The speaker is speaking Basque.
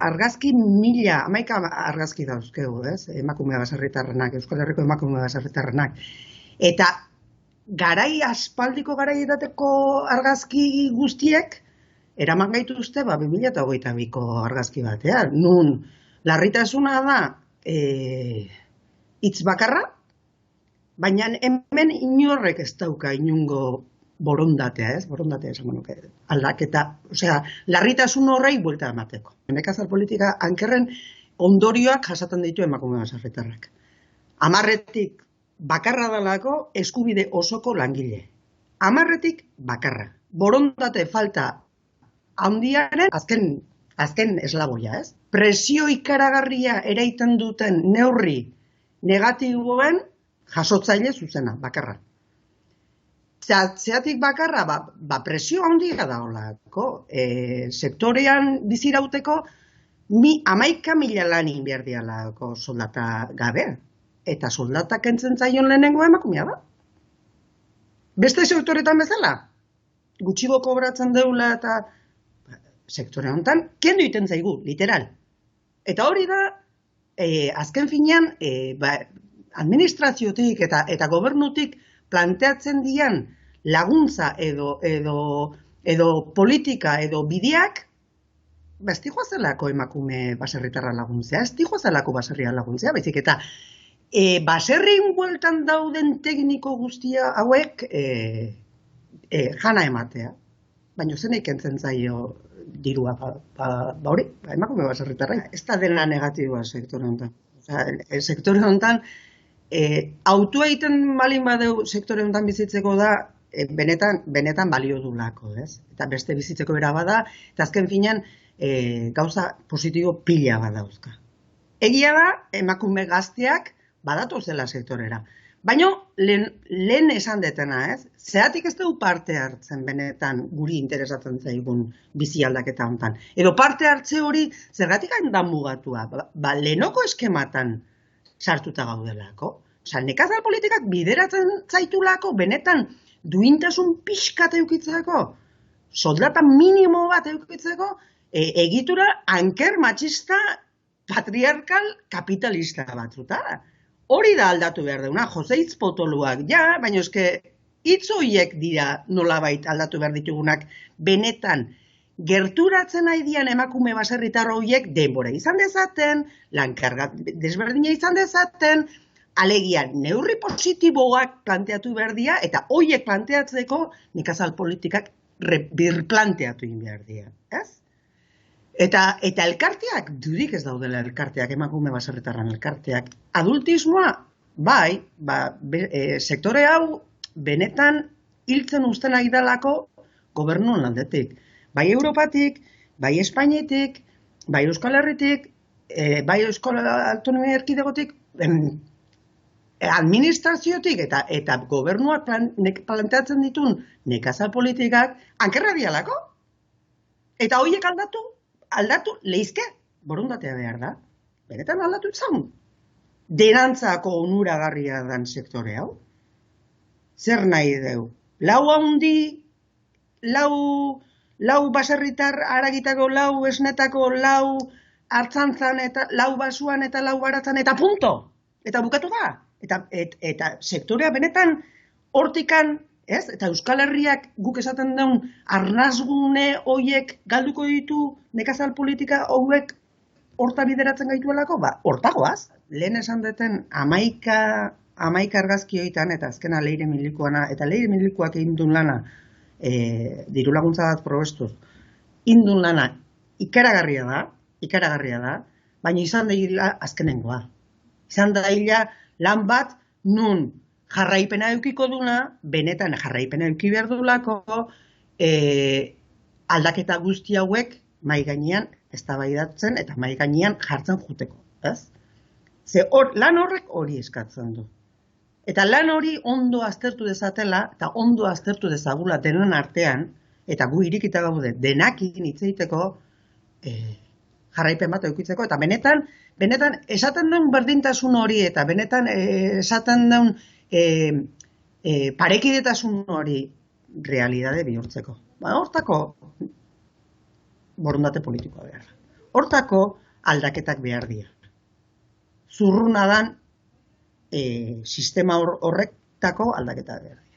argazki hamaika argazki dauzkegu, ez? Emakume baserritarrenak, Euskal Herriko emakume baserritarrenak. Eta aspaldiko garaietako argazki guztiek, eraman gaituzte 2022ko argazki batean. Nun, larritasuna da hitz bakarra, baina hemen inorrek ez dauka inungo borondatea, ez? Borondatea esango nuke. Aldaketa, osea, larritasun horrei buelta emateko. Nekazal politika ankerren ondorioak jasaten ditu emakume baserritarrak. 10etik bakarra dalako eskubide osoko langile. 10etik bakarra. Borondate falta handiaren azken eslaboia, ez? Presio ikaragarria eraiten duten neurri negatiboen jasotzaile zuzena, bakarra. Zeatik bakarra, presio handia da holako. Sektorean bizirauteko 11.000 lan behar dialako soldata gabe. Eta soldata kentzen zaion lehenengo emakumea da. Beste sektoretan bezala, gutxigo kobratzen deula eta sektore honetan, kendu iten zaigu, literal. Eta hori da, azken finean, administraziotik eta gobernutik planteatzen dian laguntza edo politika edo bideak, ez dihoa zelako emakume baserritarra laguntzea, ez dihoa zelako baserria laguntzea, baizik eta baserrin bueltan dauden tekniko guztia hauek jana ematea. Baina zen ikentzen zaio dirua, hori, emakume baserritarra. Ez da dena negatiboa sektore honetan. Sektore honetan, autua egiten balin badeu sektore honetan bizitzeko da, benetan balio dulako, ez? Eta beste bizitzeko bera bada, eta azken finean gauza positibo pila badauzka. Egia da, emakume gazteak badatu zela sektorera. Baina, lehen esan detena, ez? Zeratik ez dugu parte hartzen benetan guri interesatzen zaigun bizi aldaketa honetan. Edo parte hartze hori zergatik handan mugatua. Lehenoko eskematan sartuta gaudelako. Nekazal politikak bideratzen zaitulako benetan duintasun pixkat eukitzeko, soldata minimo bat eukitzeko, egitura anker matxista patriarkal kapitalista batzuta. Hori da aldatu behar deuna, Jose hitz potoluak, ja, baina eske hitz horiek dira nolabait aldatu behar ditugunak benetan gerturatzen nahi dian emakume baserritar horiek denbora izan dezaten, lankarga desberdina izan dezaten, alegia neurri positiboak planteatu behar dira, eta horiek planteatzeko nekazal politikak birplanteatu egin behar dira, ez? Eta elkarteak, dudik ez daudela elkarteak, emakume baserritarran elkarteak. Adultismoa, bai, sektore hau benetan hiltzen uzten ari dalako gobernuen landetik. Bai Europatik, bai Espainetik, bai Euskal Herritik, bai Euskal Autonomia Erkidegotik, administraziotik eta gobernuak planteatzen ditun nekazal politikak ankerra dialako. Eta horiek aldatu lehizke, borondatea behar da. Benetan aldatu itzan. Denantzako onuragarria dan sektore hau. Zer nahi deu? Lau handi, lau baserritar haragitako, lau esnetako, lau hartzantzan, eta lau basuan, eta lau baratzan, eta punto. Eta bukatu da. Eta sektorea benetan hortikan, ez? Eta Euskal Herriak guk esaten daun arnazgune hoiek galduko ditu nekazal politika hauek horta bideratzen gaituelako, hortagoaz. Lehen esan duten 11 argazki hoitan, eta azkena Leire Milikoana, eta Leire Milikoak egin duen lana, diru laguntza bat probestuz, indun lana ikaragarria da, baina izan da azkenengoa. Izan da lan bat nun jarraipena eukiko duna, benetan jarraipena euki behar dulako, aldaketa guzti hauek mai gainean eztabaidatzen eta mai gainean jartzen juteko, ez? Ze lan horrek hori eskatzen du. Eta lan hori ondo aztertu dezatela, eta ondo aztertu dezagula denon artean, eta gu irikita gaude denakin hitz egiteko jarraipen bat eukitzeko, eta benetan esaten duen berdintasun hori, eta benetan esaten duen parekidetasun hori realidade bihurtzeko. Hortako borondate politikoa behar. Hortako aldaketak behar dira. Zurruna dan sistema horretako aldaketak behar dira.